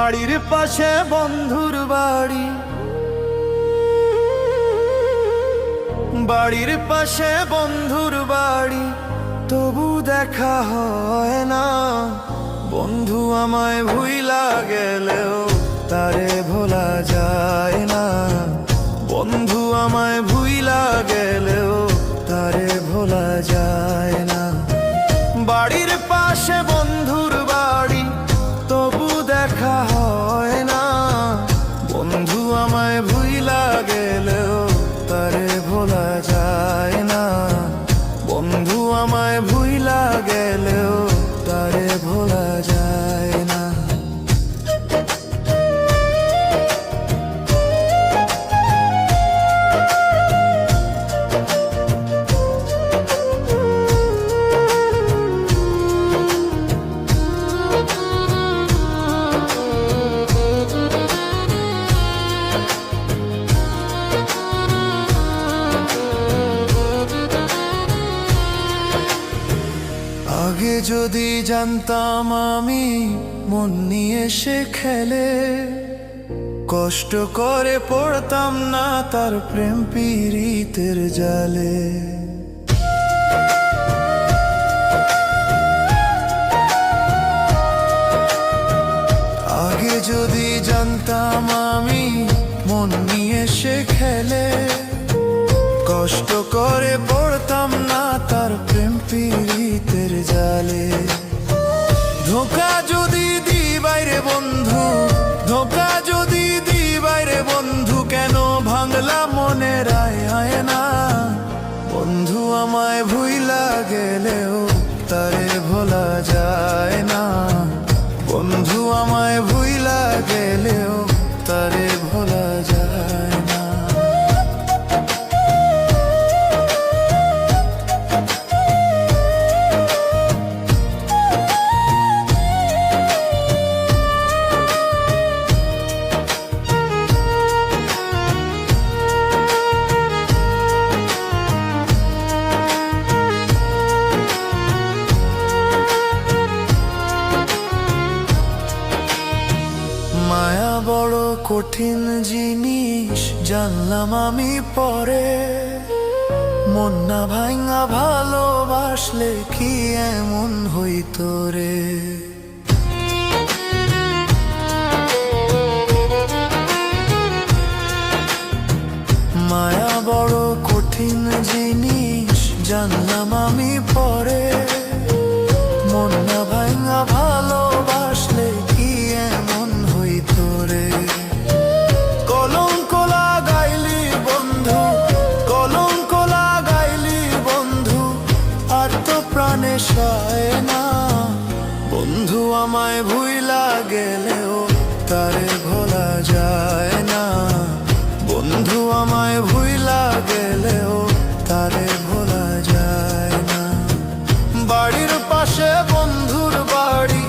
বাড়ির পাশে বন্ধুর বাড়ি, বাড়ির পাশে বন্ধুর বাড়ি, তবু দেখা হয় না। বন্ধু আমায় ভুইলা গেলেও তারে ভোলা যায় না। বন্ধু আমায় ভুইলা গেলেও তারে ভোলা যায় না। বাড়ির পাশে বন্ধুর বাড়ি, তবু দেখা হয় না। বন্ধু আমায় ভুইলা গেলেও তারে ভোলা যায় না। বন্ধু আমায় ভুইলা গেলেও তারে ভোলা যায় না। আগে যদি জানতাম আমি মন নিয়ে সে খেলে, কষ্ট করে পড়তাম না তার প্রেম পীড়িতের জালে। আগে যদি জানতাম আমি মন নিয়ে সে খেলে, কষ্ট করে পড়তাম না তার প্রেম পীড়িতের জালে। ধোঁকা যদি দিই বাইরে বন্ধু, ধোঁকা যদি দিই বাইরে বন্ধু, কেন ভাঙলা মনের আয়না। বন্ধু আমায় ভুইলা গেলেও তারে ভোলা যায় না। বন্ধু আমায় ভুইলা গেলেও তারে ভোলা যায় না। মায়া বড় কঠিন জিনিস জানলাম আমি পরে। মন না ভাঙা ভালোবাসলে কি এমন হইতো রে। মায়া বড় কঠিন জিনিস জানলাম আমি পরে। মন না ভাঙা ভালোবাসলে কি এমন হইতো রে। কলঙ্ক লাগাইলি বন্ধু, কলঙ্ক লাগাইলি বন্ধু, আর তো প্রাণে সয় না। বন্ধু আমায় ভুইলা গেলেও তারে ভোলা যায় না। বন্ধু আমায় ভুইলা গেলেও তারে ভোলা যায় না। বাড়ির পাশে বন্ধুর বাড়ি,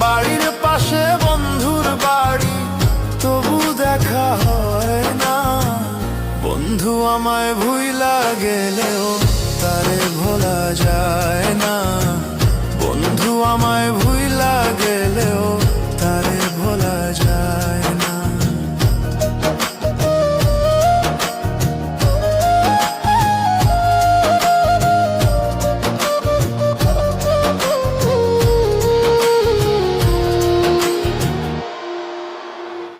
বাড়ির পাশে বন্ধুর বাড়ি, তবু দেখা হয় না। বন্ধু আমায় ভুইলা গেলেও তারে ভোলা যায় না। বন্ধু আমায়